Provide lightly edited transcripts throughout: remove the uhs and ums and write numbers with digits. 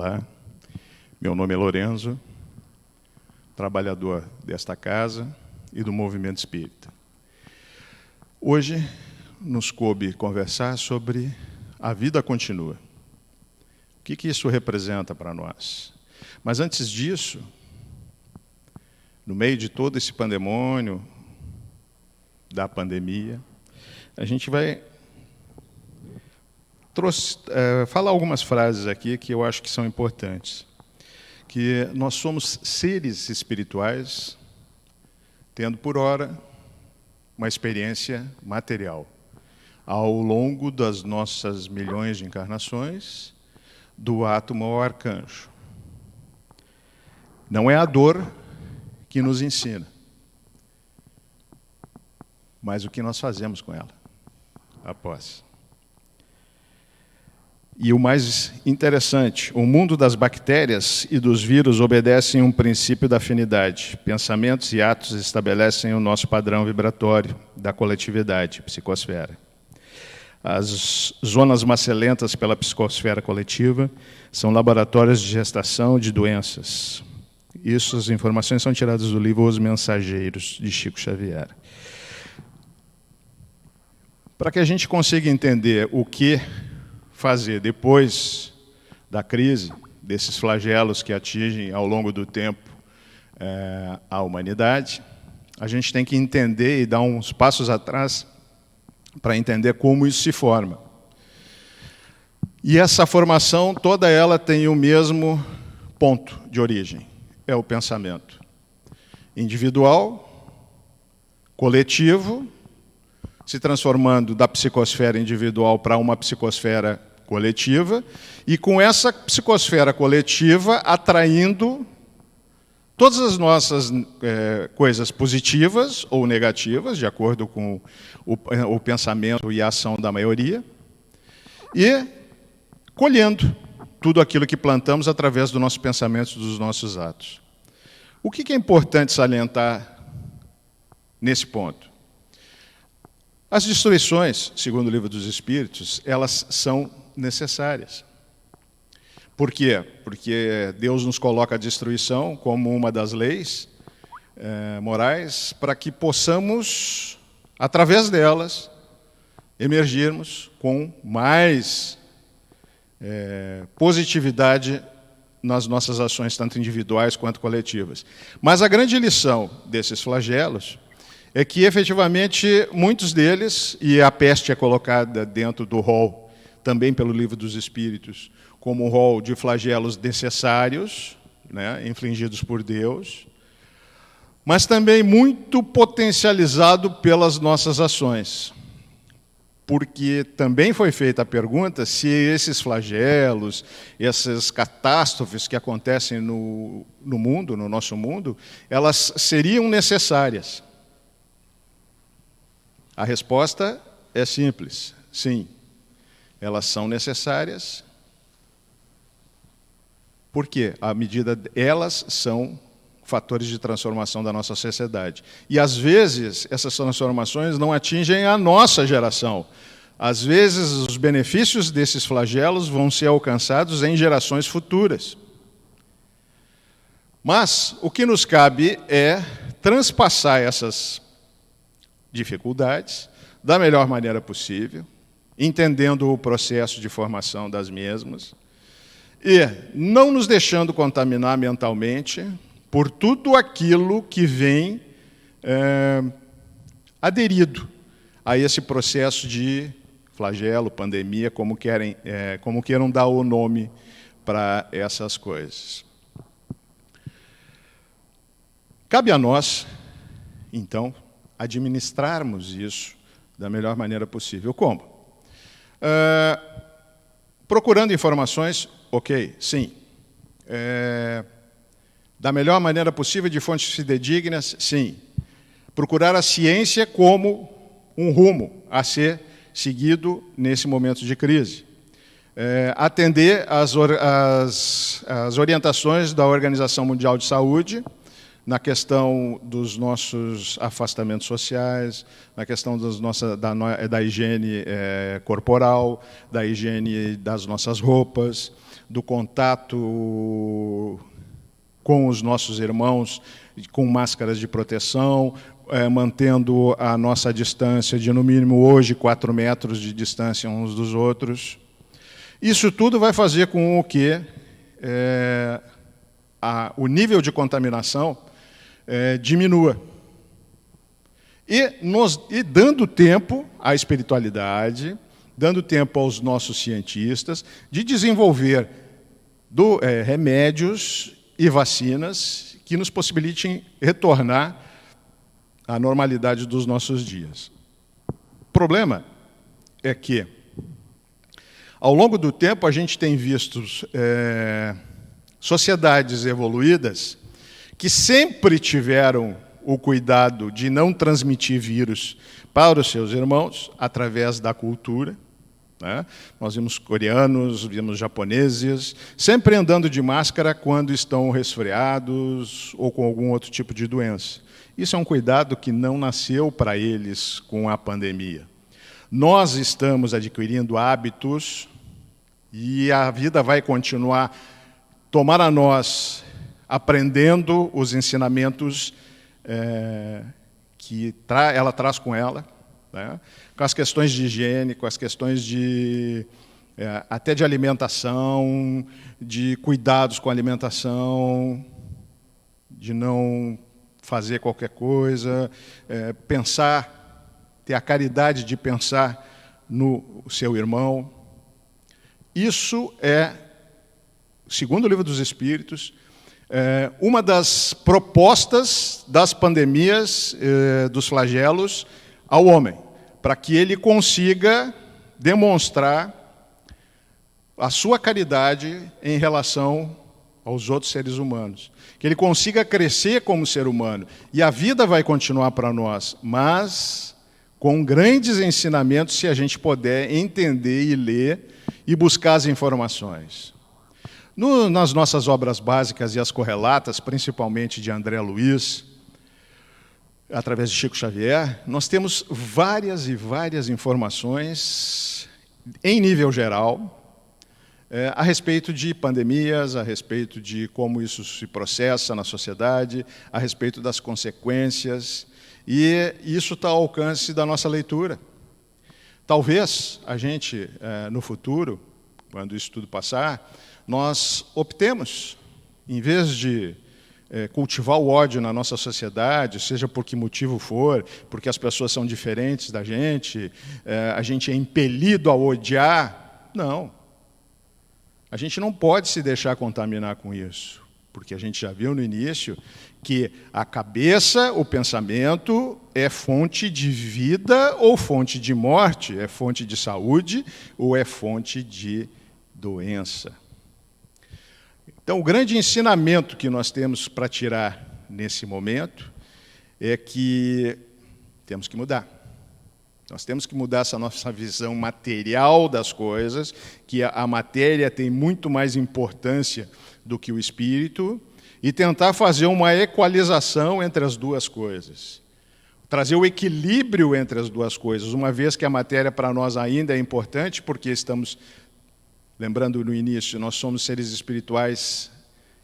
Olá, meu nome é Lorenzo, trabalhador desta casa e do movimento espírita. Hoje nos coube conversar sobre a vida continua. O que isso representa para nós? Mas antes disso, no meio de todo esse pandemônio, da pandemia, a gente vai falar algumas frases aqui que eu acho que são importantes. Que nós somos seres espirituais, tendo por ora uma experiência material. Ao longo das nossas milhões de encarnações, do átomo ao arcanjo. Não é a dor que nos ensina, mas o que nós fazemos com ela, após. E o mais interessante, o mundo das bactérias e dos vírus obedecem a um princípio da afinidade. Pensamentos e atos estabelecem o nosso padrão vibratório da coletividade, psicosfera. As zonas macelentas pela psicosfera coletiva são laboratórios de gestação de doenças. As informações são tiradas do livro Os Mensageiros, de Chico Xavier. Para que a gente consiga entender o que fazer depois da crise, desses flagelos que atingem ao longo do tempo a humanidade, a gente tem que entender e dar uns passos atrás para entender como isso se forma. E essa formação, toda ela tem o mesmo ponto de origem, é o pensamento. Individual, coletivo, se transformando da psicosfera individual para uma psicosfera coletiva, e com essa psicosfera coletiva atraindo todas as nossas coisas positivas ou negativas, de acordo com o pensamento e a ação da maioria, e colhendo tudo aquilo que plantamos através do nosso pensamento e dos nossos atos. O que é importante salientar nesse ponto? As destruições, segundo o Livro dos Espíritos, elas são necessárias. Por quê? Porque Deus nos coloca a destruição como uma das leis morais para que possamos, através delas, emergirmos com mais positividade nas nossas ações, tanto individuais quanto coletivas. Mas a grande lição desses flagelos é que, efetivamente, muitos deles, e a peste é colocada dentro do rol, também pelo Livro dos Espíritos, como um rol de flagelos necessários, né, infligidos por Deus, mas também muito potencializado pelas nossas ações. Porque também foi feita a pergunta se esses flagelos, essas catástrofes que acontecem no mundo, no nosso mundo, elas seriam necessárias. A resposta é simples, sim. Elas são necessárias. Por quê? À medida elas são fatores de transformação da nossa sociedade. E, às vezes, essas transformações não atingem a nossa geração. Às vezes, os benefícios desses flagelos vão ser alcançados em gerações futuras. Mas o que nos cabe é transpassar essas dificuldades da melhor maneira possível, entendendo o processo de formação das mesmas e não nos deixando contaminar mentalmente por tudo aquilo que vem aderido a esse processo de flagelo, pandemia, como queiram dar o nome para essas coisas. Cabe a nós, então, administrarmos isso da melhor maneira possível. Como? Procurando informações, ok, sim. Da melhor maneira possível, de fontes fidedignas, sim. Procurar a ciência como um rumo a ser seguido nesse momento de crise. Atender às orientações da Organização Mundial de Saúde, na questão dos nossos afastamentos sociais, na questão da higiene corporal, da higiene das nossas roupas, do contato com os nossos irmãos, com máscaras de proteção, mantendo a nossa distância de, no mínimo, hoje, 4 metros de distância uns dos outros. Isso tudo vai fazer com que o nível de contaminação diminua. E dando tempo à espiritualidade, dando tempo aos nossos cientistas de desenvolver remédios e vacinas que nos possibilitem retornar à normalidade dos nossos dias. O problema é que, ao longo do tempo, a gente tem visto sociedades evoluídas que sempre tiveram o cuidado de não transmitir vírus para os seus irmãos através da cultura. Né? Nós vimos coreanos, vimos japoneses, sempre andando de máscara quando estão resfriados ou com algum outro tipo de doença. Isso é um cuidado que não nasceu para eles com a pandemia. Nós estamos adquirindo hábitos e a vida vai continuar, tomar a nós, aprendendo os ensinamentos que ela traz com ela, né? Com as questões de higiene, com as questões até de alimentação, de cuidados com a alimentação, de não fazer qualquer coisa, pensar, ter a caridade de pensar no seu irmão. Isso segundo o Livro dos Espíritos, uma das propostas das pandemias, dos flagelos, ao homem, para que ele consiga demonstrar a sua caridade em relação aos outros seres humanos. Que ele consiga crescer como ser humano. E a vida vai continuar para nós, mas com grandes ensinamentos, se a gente puder entender e ler e buscar as informações. Nas nossas obras básicas e as correlatas, principalmente de André Luiz, através de Chico Xavier, nós temos várias e várias informações, em nível geral, a respeito de pandemias, a respeito de como isso se processa na sociedade, a respeito das consequências, e isso está ao alcance da nossa leitura. Talvez a gente, no futuro, quando isso tudo passar, nós optemos, em vez de cultivar o ódio na nossa sociedade, seja por que motivo for, porque as pessoas são diferentes da gente, a gente é impelido a odiar. Não. A gente não pode se deixar contaminar com isso, porque a gente já viu no início que a cabeça, o pensamento, é fonte de vida ou fonte de morte, é fonte de saúde ou é fonte de doença. Então, o grande ensinamento que nós temos para tirar nesse momento é que temos que mudar. Nós temos que mudar essa nossa visão material das coisas, que a matéria tem muito mais importância do que o espírito, e tentar fazer uma equalização entre as duas coisas. Trazer o equilíbrio entre as duas coisas, uma vez que a matéria para nós ainda é importante, porque estamos... Lembrando no início, nós somos seres espirituais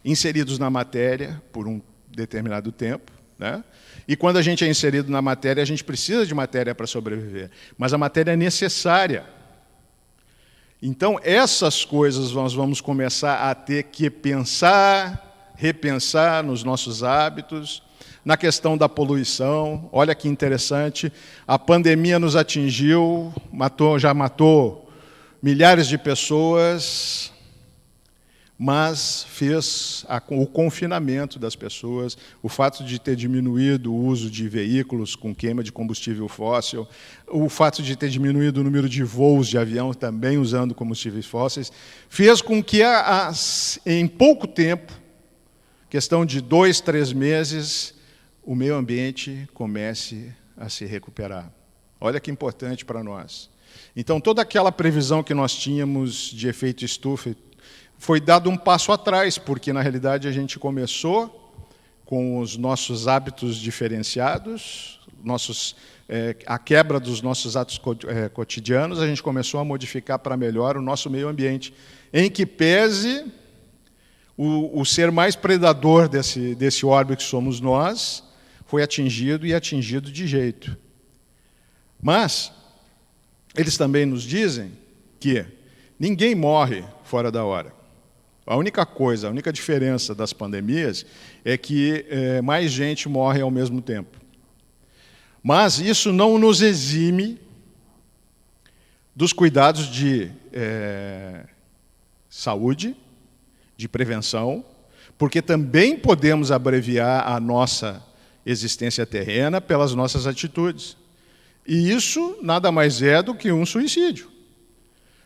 inseridos na matéria por um determinado tempo, né? E quando a gente é inserido na matéria, a gente precisa de matéria para sobreviver. Mas a matéria é necessária. Então, essas coisas nós vamos começar a ter que pensar, repensar nos nossos hábitos, na questão da poluição. Olha que interessante, a pandemia nos atingiu, já matou milhares de pessoas, mas fez o confinamento das pessoas, o fato de ter diminuído o uso de veículos com queima de combustível fóssil, o fato de ter diminuído o número de voos de avião também usando combustíveis fósseis, fez com que, em pouco tempo, questão de 2, 3 meses, o meio ambiente comece a se recuperar. Olha que importante para nós. Então, toda aquela previsão que nós tínhamos de efeito estufa foi dado um passo atrás, porque, na realidade, a gente começou com os nossos hábitos diferenciados a quebra dos nossos atos cotidianos, a gente começou a modificar para melhor o nosso meio ambiente, em que pese o ser mais predador desse orbe que somos nós, foi atingido e atingido de jeito. Mas eles também nos dizem que ninguém morre fora da hora. A única diferença das pandemias é que mais gente morre ao mesmo tempo. Mas isso não nos exime dos cuidados de saúde, de prevenção, porque também podemos abreviar a nossa existência terrena pelas nossas atitudes. E isso nada mais é do que um suicídio.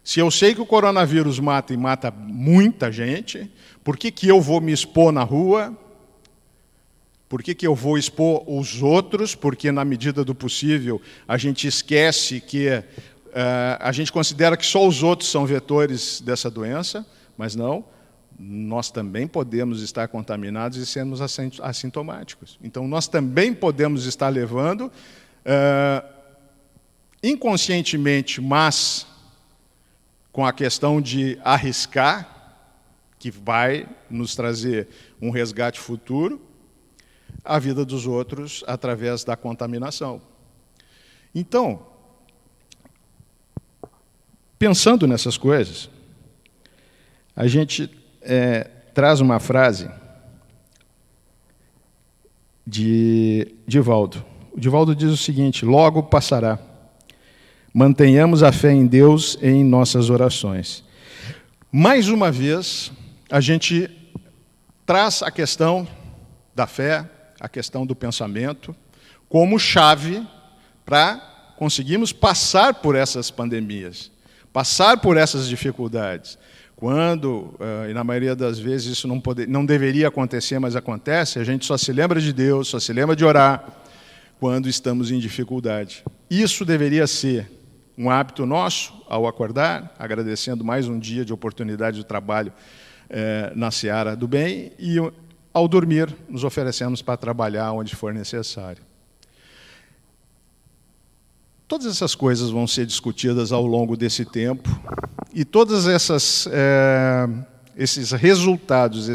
Se eu sei que o coronavírus mata e mata muita gente, por que eu vou me expor na rua? Por que eu vou expor os outros? Porque, na medida do possível, a gente esquece que a gente considera que só os outros são vetores dessa doença, mas não, nós também podemos estar contaminados e sermos assintomáticos. Então, nós também podemos estar levando, inconscientemente, mas com a questão de arriscar, que vai nos trazer um resgate futuro, a vida dos outros através da contaminação. Então, pensando nessas coisas, a gente traz uma frase de Divaldo. O Divaldo diz o seguinte: logo passará. Mantenhamos a fé em Deus em nossas orações. Mais uma vez, a gente traz a questão da fé, a questão do pensamento, como chave para conseguirmos passar por essas pandemias, passar por essas dificuldades. Quando, e na maioria das vezes isso não deveria acontecer, mas acontece, a gente só se lembra de Deus, só se lembra de orar quando estamos em dificuldade. Isso deveria ser um hábito nosso ao acordar, agradecendo mais um dia de oportunidade de trabalho na seara do bem, e ao dormir nos oferecemos para trabalhar onde for necessário. Todas essas coisas vão ser discutidas ao longo desse tempo, e todas esses resultados,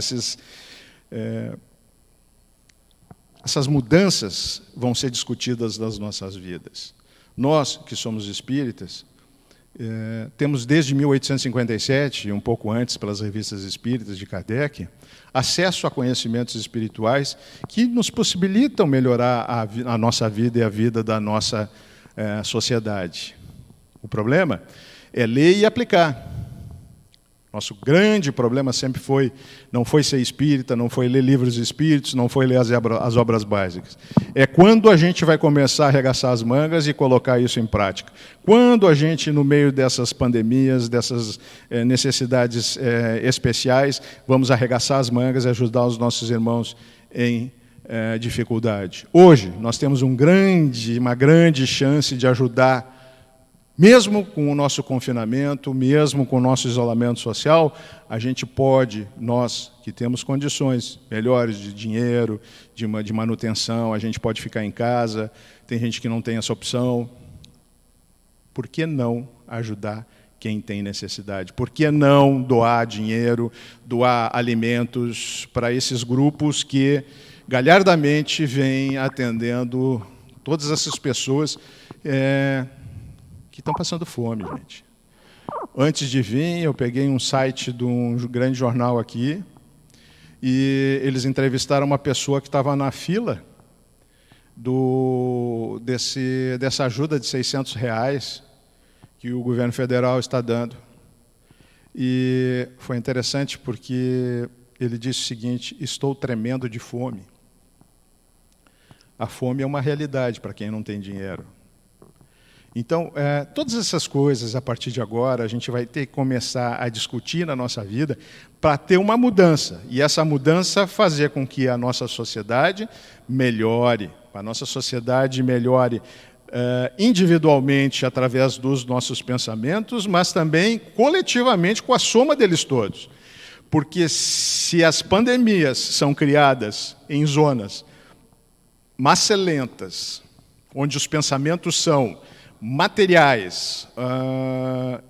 essas mudanças vão ser discutidas nas nossas vidas. Nós, que somos espíritas, temos desde 1857, e um pouco antes pelas revistas espíritas de Kardec, acesso a conhecimentos espirituais que nos possibilitam melhorar a nossa vida e a vida da nossa sociedade. O problema é ler e aplicar. Nosso grande problema sempre não foi ser espírita, não foi ler livros espíritos, não foi ler as obras básicas. É quando a gente vai começar a arregaçar as mangas e colocar isso em prática. Quando a gente, no meio dessas pandemias, dessas necessidades especiais, vamos arregaçar as mangas e ajudar os nossos irmãos em dificuldade. Hoje, nós temos uma grande chance de ajudar. Mesmo com o nosso confinamento, mesmo com o nosso isolamento social, a gente pode, nós que temos condições melhores de dinheiro, de manutenção, a gente pode ficar em casa, tem gente que não tem essa opção. Por que não ajudar quem tem necessidade? Por que não doar dinheiro, doar alimentos para esses grupos que galhardamente vêm atendendo todas essas pessoas que estão passando fome, gente. Antes de vir, eu peguei um site de um grande jornal aqui e eles entrevistaram uma pessoa que estava na fila dessa ajuda de R$600 que o governo federal está dando. E foi interessante porque ele disse o seguinte: estou tremendo de fome. A fome é uma realidade para quem não tem dinheiro. Então, todas essas coisas, a partir de agora, a gente vai ter que começar a discutir na nossa vida para ter uma mudança. E essa mudança fazer com que a nossa sociedade melhore. A nossa sociedade melhore individualmente, através dos nossos pensamentos, mas também coletivamente, com a soma deles todos. Porque se as pandemias são criadas em zonas macelentas, onde os pensamentos são materiais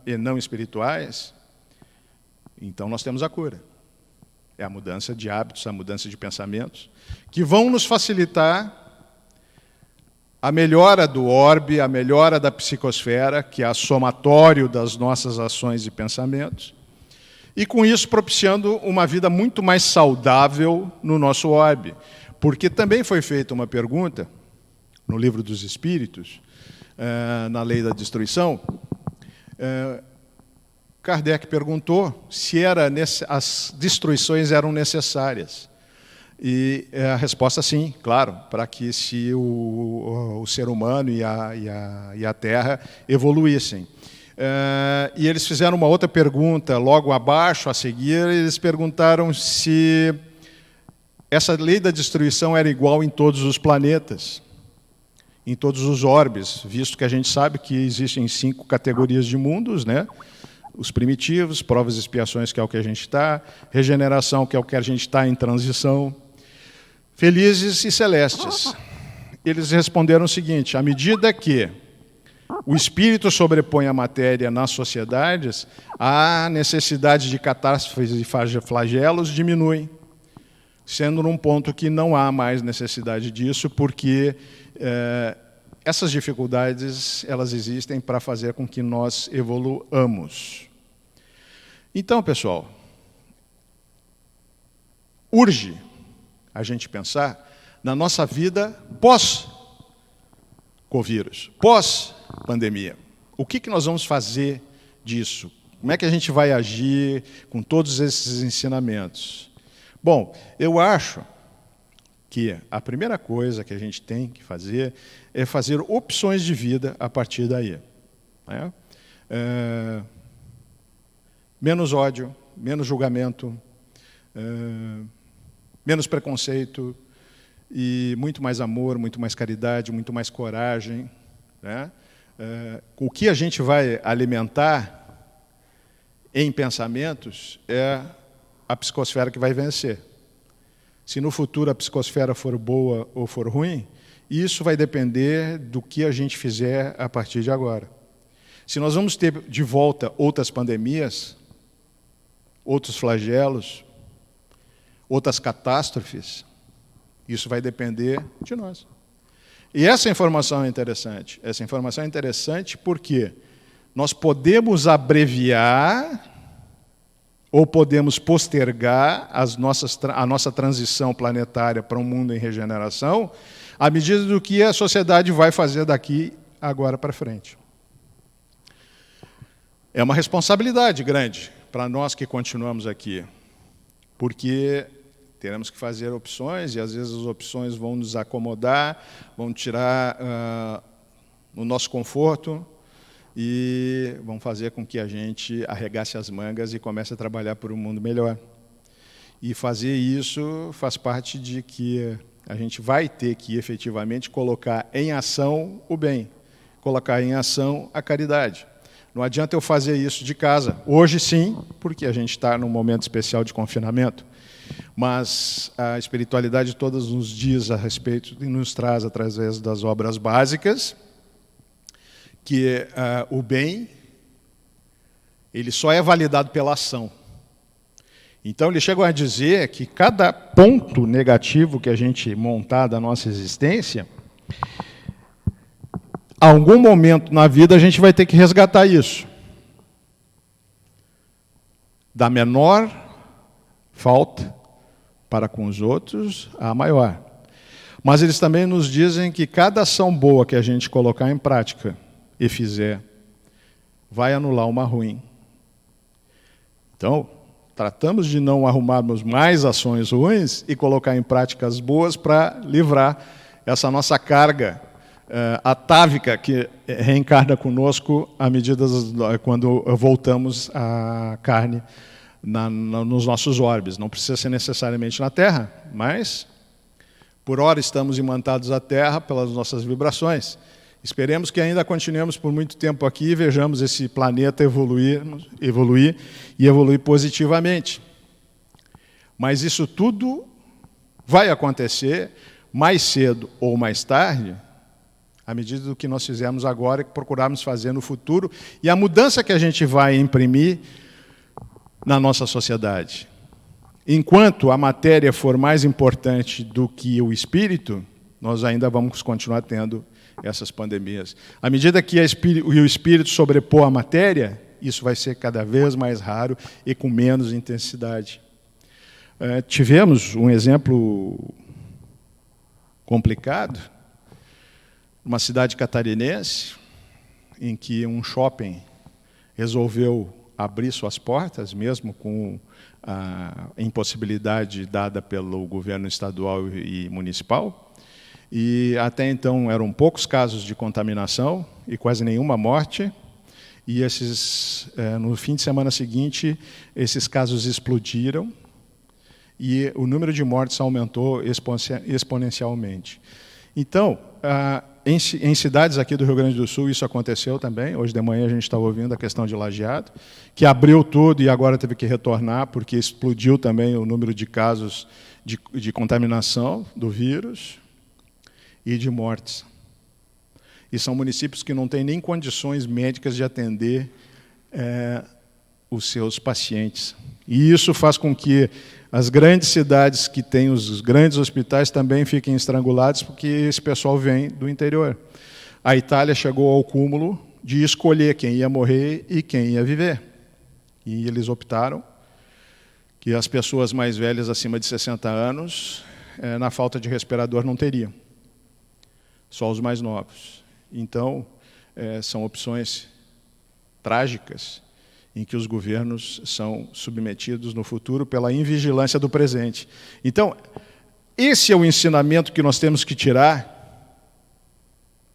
e não espirituais, então nós temos a cura. É a mudança de hábitos, a mudança de pensamentos, que vão nos facilitar a melhora do orbe, a melhora da psicosfera, que é a somatório das nossas ações e pensamentos, e com isso propiciando uma vida muito mais saudável no nosso orbe. Porque também foi feita uma pergunta, no Livro dos Espíritos, na Lei da Destruição, Kardec perguntou se as destruições eram necessárias. E a resposta sim, claro, para que o ser humano e a Terra evoluíssem. E eles fizeram uma outra pergunta logo abaixo, a seguir, eles perguntaram se essa lei da destruição era igual em todos os planetas, em todos os orbes, visto que a gente sabe que existem 5 categorias de mundos, né? Os primitivos, provas e expiações, que é o que a gente está, regeneração, que é o que a gente está em transição, felizes e celestes. Eles responderam o seguinte: à medida que o espírito sobrepõe a matéria nas sociedades, a necessidade de catástrofes e flagelos diminui, sendo num ponto que não há mais necessidade disso, porque essas dificuldades elas existem para fazer com que nós evoluamos. Então, pessoal, urge a gente pensar na nossa vida pós-Covírus, pós-pandemia. O que nós vamos fazer disso? Como é que a gente vai agir com todos esses ensinamentos? Bom, eu acho que a primeira coisa que a gente tem que fazer é fazer opções de vida a partir daí, né? Menos ódio, menos julgamento, menos preconceito e muito mais amor, muito mais caridade, muito mais coragem, né? O que a gente vai alimentar em pensamentos é a psicosfera que vai vencer. Se no futuro a psicosfera for boa ou for ruim, isso vai depender do que a gente fizer a partir de agora. Se nós vamos ter de volta outras pandemias, outros flagelos, outras catástrofes, isso vai depender de nós. E essa informação é interessante. Essa informação é interessante porque nós podemos abreviar ou podemos postergar a nossa transição planetária para um mundo em regeneração à medida do que a sociedade vai fazer daqui agora para frente. É uma responsabilidade grande para nós que continuamos aqui, porque teremos que fazer opções, e às vezes as opções vão nos acomodar, vão tirar o nosso conforto e vão fazer com que a gente arregace as mangas e comece a trabalhar por um mundo melhor. E fazer isso faz parte de que a gente vai ter que efetivamente colocar em ação o bem, colocar em ação a caridade. Não adianta eu fazer isso de casa. Hoje sim, porque a gente está num momento especial de confinamento, mas a espiritualidade todos nos diz a respeito e nos traz através das obras básicas que o bem ele só é validado pela ação. Então eles chegam a dizer que cada ponto negativo que a gente montar da nossa existência, a algum momento na vida a gente vai ter que resgatar isso. Da menor falta para com os outros, a maior. Mas eles também nos dizem que cada ação boa que a gente colocar em prática e fizer, vai anular uma ruim. Então, tratamos de não arrumarmos mais ações ruins e colocar em prática as boas para livrar essa nossa carga atávica que reencarna conosco à medida quando voltamos à carne nos nossos orbes. Não precisa ser necessariamente na Terra, mas por hora estamos imantados à Terra pelas nossas vibrações. Esperemos que ainda continuemos por muito tempo aqui e vejamos esse planeta evoluir positivamente. Mas isso tudo vai acontecer mais cedo ou mais tarde, à medida do que nós fizemos agora e que procurarmos fazer no futuro, e a mudança que a gente vai imprimir na nossa sociedade. Enquanto a matéria for mais importante do que o espírito, nós ainda vamos continuar tendo essas pandemias. À medida que o espírito sobrepor a matéria, isso vai ser cada vez mais raro e com menos intensidade. Tivemos um exemplo complicado, uma cidade catarinense, em que um shopping resolveu abrir suas portas, mesmo com a impossibilidade dada pelo governo estadual e municipal. E até então eram poucos casos de contaminação e quase nenhuma morte. E no fim de semana seguinte, esses casos explodiram e o número de mortes aumentou exponencialmente. Então, em cidades aqui do Rio Grande do Sul, isso aconteceu também. Hoje de manhã a gente estava ouvindo a questão de Lajeado, que abriu tudo e agora teve que retornar, porque explodiu também o número de casos de contaminação do vírus e de mortes. E são municípios que não têm nem condições médicas de atender os seus pacientes. E isso faz com que as grandes cidades que têm os grandes hospitais também fiquem estrangulados, porque esse pessoal vem do interior. A Itália chegou ao cúmulo de escolher quem ia morrer e quem ia viver. E eles optaram que as pessoas mais velhas, acima de 60 anos, na falta de respirador, não teriam. Só os mais novos. Então, são opções trágicas em que os governos são submetidos no futuro pela invigilância do presente. Então, esse é o ensinamento que nós temos que tirar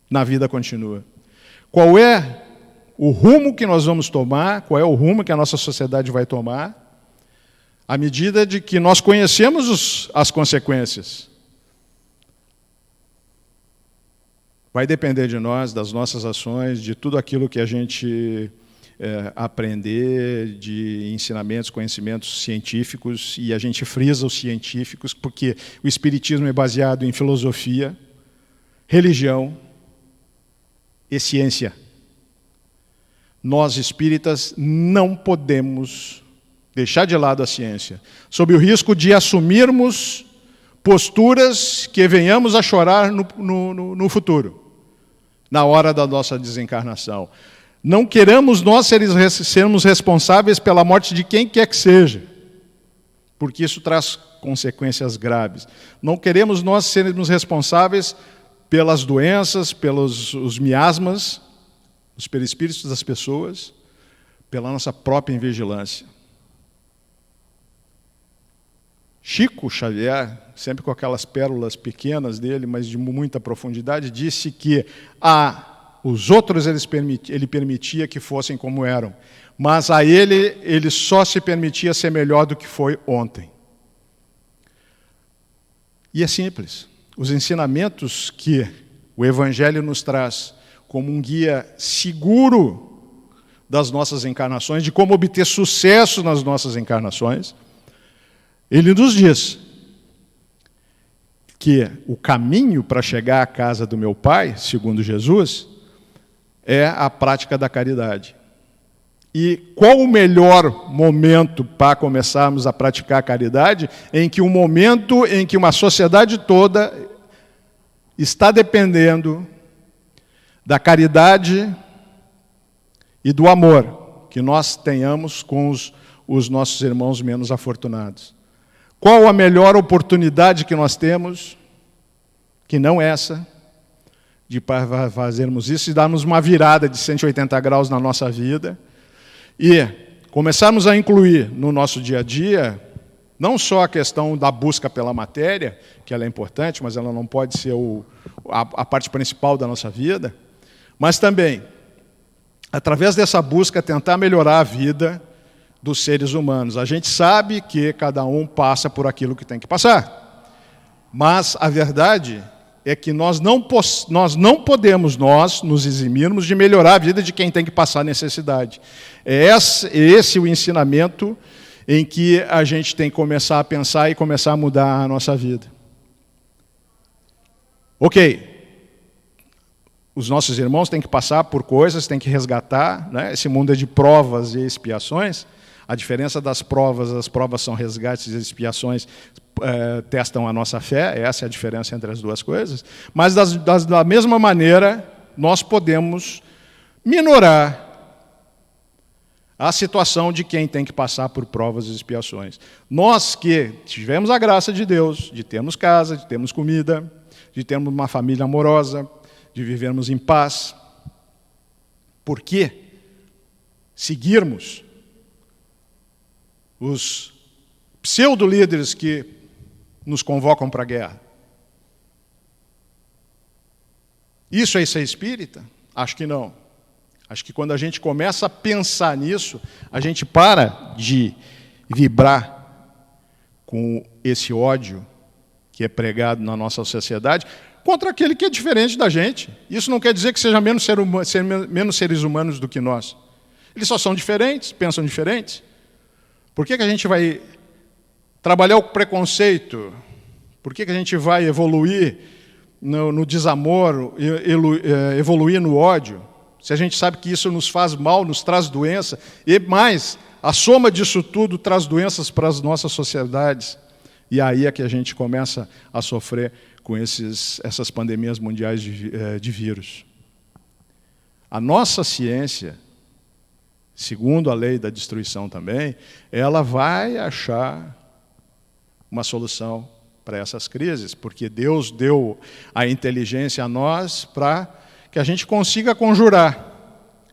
na vida continua. Qual é o rumo que nós vamos tomar, qual é o rumo que a nossa sociedade vai tomar, à medida de que nós conhecemos as consequências. Vai depender de nós, das nossas ações, de tudo aquilo que a gente aprender, de ensinamentos, conhecimentos científicos, e a gente frisa os científicos, porque o espiritismo é baseado em filosofia, religião e ciência. Nós, espíritas, não podemos deixar de lado a ciência, sob o risco de assumirmos posturas que venhamos a chorar no futuro, na hora da nossa desencarnação. Não queremos nós sermos responsáveis pela morte de quem quer que seja, porque isso traz consequências graves. Não queremos nós sermos responsáveis pelas doenças, pelos miasmas, os perispíritos das pessoas, pela nossa própria invigilância. Chico Xavier, sempre com aquelas pérolas pequenas dele, mas de muita profundidade, disse que os outros ele permitia que fossem como eram, mas a ele só se permitia ser melhor do que foi ontem. E é simples. Os ensinamentos que o Evangelho nos traz como um guia seguro das nossas encarnações, de como obter sucesso nas nossas encarnações, ele nos diz que o caminho para chegar à casa do meu Pai, segundo Jesus, é a prática da caridade. E qual o melhor momento para começarmos a praticar a caridade? Em que um momento em que uma sociedade toda está dependendo da caridade e do amor que nós tenhamos com os nossos irmãos menos afortunados. Qual a melhor oportunidade que nós temos, que não essa, de fazermos isso e darmos uma virada de 180 graus na nossa vida e começarmos a incluir no nosso dia a dia não só a questão da busca pela matéria, que ela é importante, mas ela não pode ser a parte principal da nossa vida, mas também, através dessa busca, tentar melhorar a vida dos seres humanos. A gente sabe que cada um passa por aquilo que tem que passar, mas a verdade é que nós não podemos nos eximirmos de melhorar a vida de quem tem que passar necessidade. É esse o ensinamento em que a gente tem que começar a pensar e começar a mudar a nossa vida. Ok. os nossos irmãos têm que passar por coisas, têm que resgatar, né? Esse mundo é de provas e expiações. A diferença das provas, as provas são resgates e expiações testam a nossa fé, essa é a diferença entre as duas coisas. Mas, da mesma maneira, nós podemos minorar a situação de quem tem que passar por provas e expiações. Nós que tivemos a graça de Deus, de termos casa, de termos comida, de termos uma família amorosa, de vivermos em paz, por que seguirmos os pseudo-líderes que nos convocam para a guerra? Isso é ser espírita? Acho que não. Acho que quando a gente começa a pensar nisso, a gente para de vibrar com esse ódio que é pregado na nossa sociedade contra aquele que é diferente da gente. Isso não quer dizer que seja menos seres humanos do que nós. Eles só são diferentes, pensam diferentes. Por que a gente vai trabalhar o preconceito? Por que a gente vai evoluir no desamor, evoluir no ódio? Se a gente sabe que isso nos faz mal, nos traz doença, e mais, a soma disso tudo traz doenças para as nossas sociedades. E aí é que a gente começa a sofrer com essas pandemias mundiais de vírus. A nossa ciência, segundo a lei da destruição também, ela vai achar uma solução para essas crises, porque Deus deu a inteligência a nós para que a gente consiga conjurar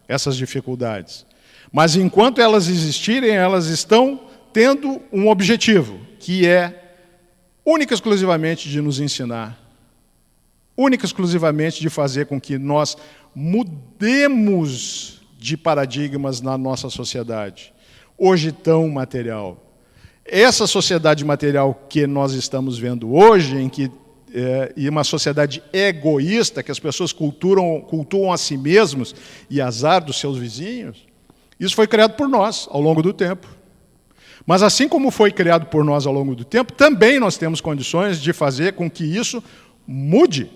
essas dificuldades. Mas enquanto elas existirem, elas estão tendo um objetivo, que é única e exclusivamente de nos ensinar, única e exclusivamente de fazer com que nós mudemos de paradigmas na nossa sociedade, hoje tão material. Essa sociedade material que nós estamos vendo hoje, e uma sociedade egoísta, que as pessoas cultuam a si mesmos e azar dos seus vizinhos, isso foi criado por nós ao longo do tempo. Mas assim como foi criado por nós ao longo do tempo, também nós temos condições de fazer com que isso mude.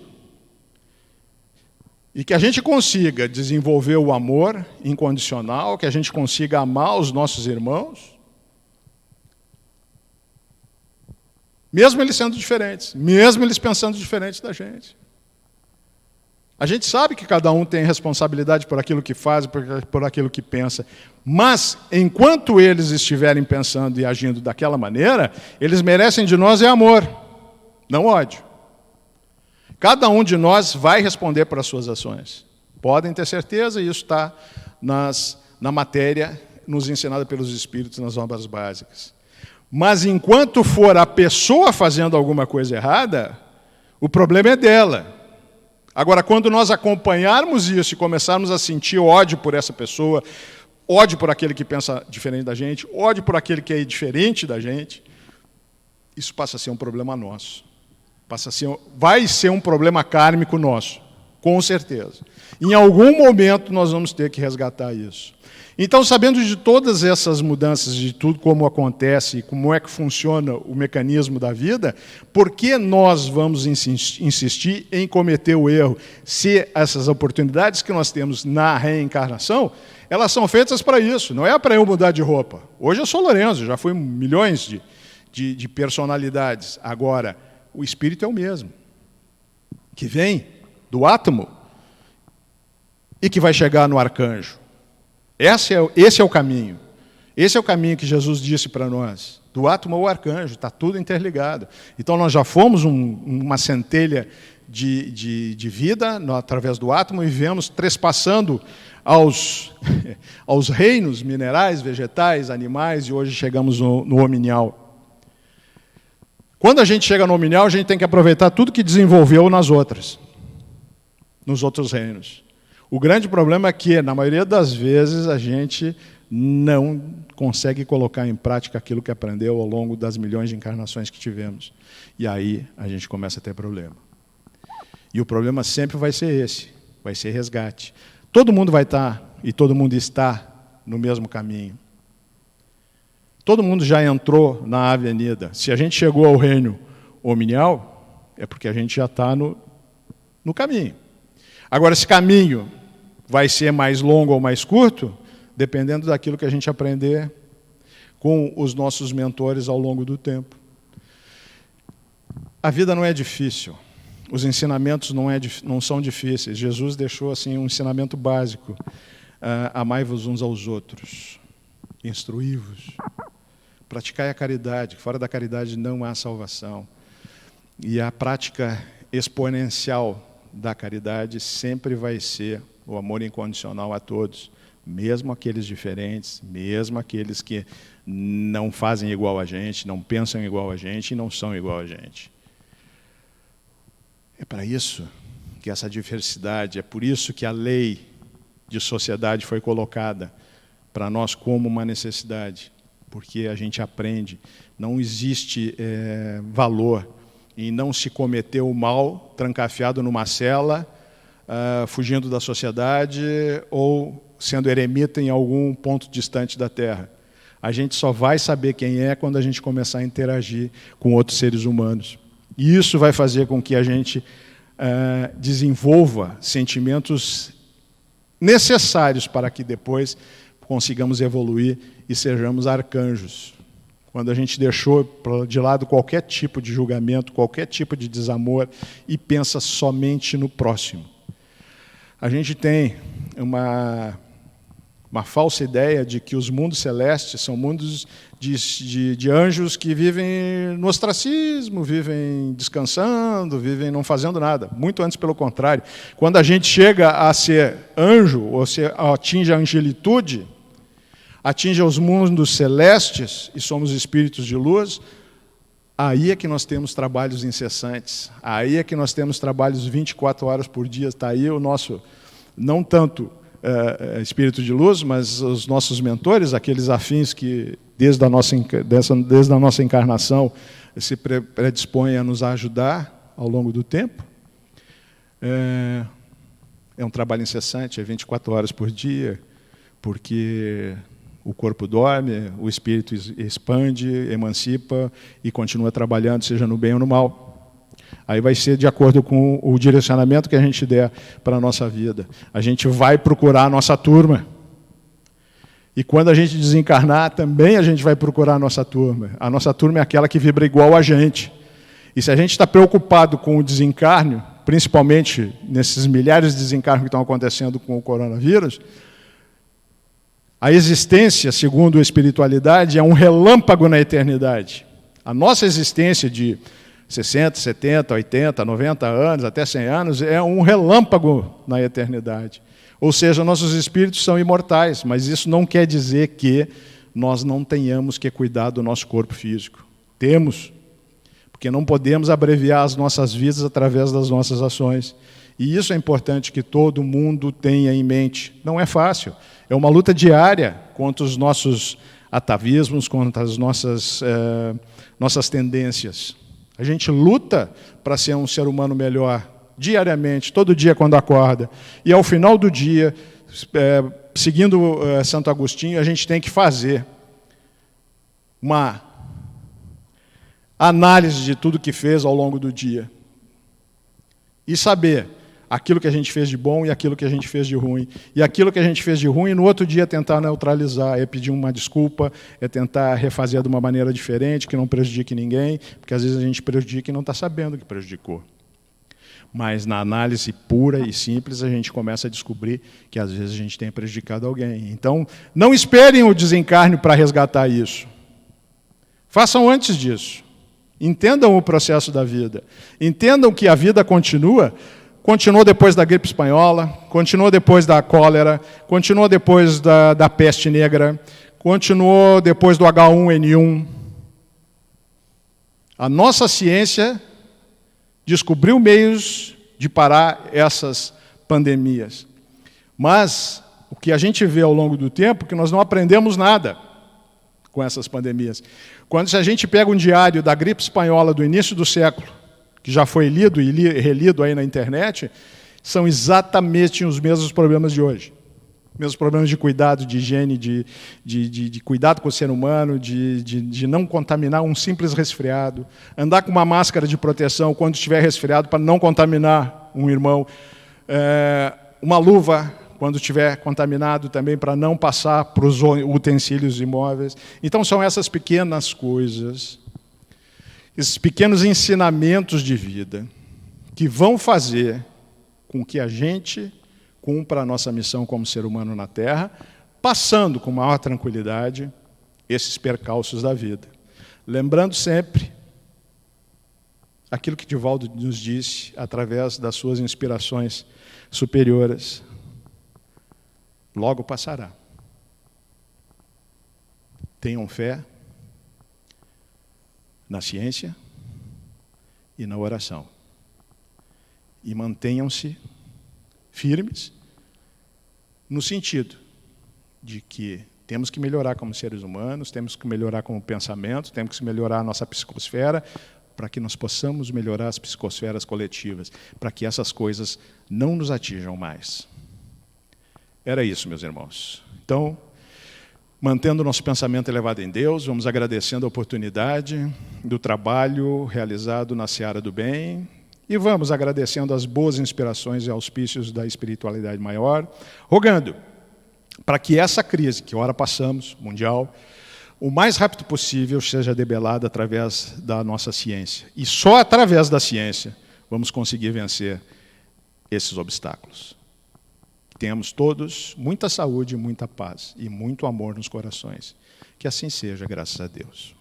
E que a gente consiga desenvolver o amor incondicional, que a gente consiga amar os nossos irmãos, mesmo eles sendo diferentes, mesmo eles pensando diferente da gente. A gente sabe que cada um tem responsabilidade por aquilo que faz, por aquilo que pensa, mas enquanto eles estiverem pensando e agindo daquela maneira, eles merecem de nós amor, não ódio. Cada um de nós vai responder por as suas ações. Podem ter certeza, e isso está na matéria nos ensinada pelos Espíritos nas obras básicas. Mas enquanto for a pessoa fazendo alguma coisa errada, o problema é dela. Agora, quando nós acompanharmos isso e começarmos a sentir ódio por essa pessoa, ódio por aquele que pensa diferente da gente, ódio por aquele que é diferente da gente, isso passa a ser um problema nosso. Vai ser um problema kármico nosso, com certeza. Em algum momento nós vamos ter que resgatar isso. Então, sabendo de todas essas mudanças, de tudo como acontece, como é que funciona o mecanismo da vida, por que nós vamos insistir em cometer o erro se essas oportunidades que nós temos na reencarnação, elas são feitas para isso, não é para eu mudar de roupa. Hoje eu sou Lorenzo, já fui milhões de personalidades. Agora, o espírito é o mesmo, que vem do átomo e que vai chegar no arcanjo. Esse é o caminho. Esse é o caminho que Jesus disse para nós. Do átomo ao arcanjo, está tudo interligado. Então nós já fomos uma centelha de vida através do átomo e viemos trespassando aos reinos minerais, vegetais, animais, e hoje chegamos no hominial. Quando a gente chega no hominial, a gente tem que aproveitar tudo que desenvolveu nos outros reinos. O grande problema é que, na maioria das vezes, a gente não consegue colocar em prática aquilo que aprendeu ao longo das milhões de encarnações que tivemos. E aí a gente começa a ter problema. E o problema sempre vai ser esse, vai ser resgate. Todo mundo vai estar, e todo mundo está, no mesmo caminho. Todo mundo já entrou na avenida. Se a gente chegou ao reino hominial, é porque a gente já está no caminho. Agora, esse caminho vai ser mais longo ou mais curto, dependendo daquilo que a gente aprender com os nossos mentores ao longo do tempo. A vida não é difícil, os ensinamentos não são difíceis. Jesus deixou assim um ensinamento básico: amai-vos uns aos outros, instruí-vos, praticai a caridade, fora da caridade não há salvação. E a prática exponencial da caridade sempre vai ser o amor incondicional a todos, mesmo aqueles diferentes, mesmo aqueles que não fazem igual a gente, não pensam igual a gente e não são igual a gente. É para isso que essa diversidade, é por isso que a lei de sociedade foi colocada para nós como uma necessidade, porque a gente aprende, não existe valor em não se cometer o mal trancafiado numa cela, fugindo da sociedade ou sendo eremita em algum ponto distante da Terra. A gente só vai saber quem é quando a gente começar a interagir com outros seres humanos. E isso vai fazer com que a gente desenvolva sentimentos necessários para que depois consigamos evoluir e sejamos arcanjos. Quando a gente deixou de lado qualquer tipo de julgamento, qualquer tipo de desamor e pensa somente no próximo. A gente tem uma falsa ideia de que os mundos celestes são mundos de anjos que vivem no ostracismo, vivem descansando, vivem não fazendo nada. Muito antes, pelo contrário. Quando a gente chega a ser anjo, ou atinge a angelitude, atinge os mundos celestes, e somos espíritos de luz, aí é que nós temos trabalhos incessantes, aí é que nós temos trabalhos 24 horas por dia. Está aí o nosso, não tanto espírito de luz, mas os nossos mentores, aqueles afins que desde a nossa encarnação se predispõem a nos ajudar ao longo do tempo. É um trabalho incessante, é 24 horas por dia, porque o corpo dorme, o espírito expande, emancipa e continua trabalhando, seja no bem ou no mal. Aí vai ser de acordo com o direcionamento que a gente der para a nossa vida. A gente vai procurar a nossa turma. E quando a gente desencarnar, também a gente vai procurar a nossa turma. A nossa turma é aquela que vibra igual a gente. E se a gente está preocupado com o desencarne, principalmente nesses milhares de desencarnes que estão acontecendo com o coronavírus, a existência, segundo a espiritualidade, é um relâmpago na eternidade. A nossa existência de 60, 70, 80, 90 anos, até 100 anos, é um relâmpago na eternidade. Ou seja, nossos espíritos são imortais, mas isso não quer dizer que nós não tenhamos que cuidar do nosso corpo físico. Temos, porque não podemos abreviar as nossas vidas através das nossas ações. E isso é importante que todo mundo tenha em mente. Não é fácil, é uma luta diária contra os nossos atavismos, contra as nossas tendências. A gente luta para ser um ser humano melhor, diariamente, todo dia quando acorda. E ao final do dia, seguindo Santo Agostinho, a gente tem que fazer uma análise de tudo que fez ao longo do dia. E saber aquilo que a gente fez de bom e aquilo que a gente fez de ruim. E aquilo que a gente fez de ruim, no outro dia tentar neutralizar, é pedir uma desculpa, é tentar refazer de uma maneira diferente, que não prejudique ninguém, porque às vezes a gente prejudica e não está sabendo que prejudicou. Mas na análise pura e simples, a gente começa a descobrir que às vezes a gente tem prejudicado alguém. Então, não esperem o desencarne para resgatar isso. Façam antes disso. Entendam o processo da vida. Entendam que a vida continua depois da gripe espanhola, continuou depois da cólera, continuou depois da peste negra, continuou depois do H1N1. A nossa ciência descobriu meios de parar essas pandemias. Mas o que a gente vê ao longo do tempo é que nós não aprendemos nada com essas pandemias. Se a gente pega um diário da gripe espanhola do início do século, que já foi lido e relido aí na internet, são exatamente os mesmos problemas de hoje. Mesmos problemas de cuidado, de higiene, de cuidado com o ser humano, de não contaminar um simples resfriado, andar com uma máscara de proteção quando estiver resfriado para não contaminar um irmão, Uma luva, quando estiver contaminado também, para não passar para os utensílios imóveis. Então, são essas pequenas coisas, esses pequenos ensinamentos de vida, que vão fazer com que a gente cumpra a nossa missão como ser humano na Terra, passando com maior tranquilidade esses percalços da vida. Lembrando sempre aquilo que Divaldo nos disse através das suas inspirações superiores. Logo passará. Tenham fé na ciência e na oração. E mantenham-se firmes no sentido de que temos que melhorar como seres humanos, temos que melhorar como pensamento, temos que melhorar a nossa psicosfera, para que nós possamos melhorar as psicosferas coletivas, para que essas coisas não nos atinjam mais. Era isso, meus irmãos. Então, mantendo o nosso pensamento elevado em Deus, vamos agradecendo a oportunidade do trabalho realizado na seara do bem, e vamos agradecendo as boas inspirações e auspícios da espiritualidade maior, rogando para que essa crise que ora passamos, mundial, o mais rápido possível seja debelada através da nossa ciência. E só através da ciência vamos conseguir vencer esses obstáculos. Tenhamos todos muita saúde, muita paz e muito amor nos corações. Que assim seja, graças a Deus.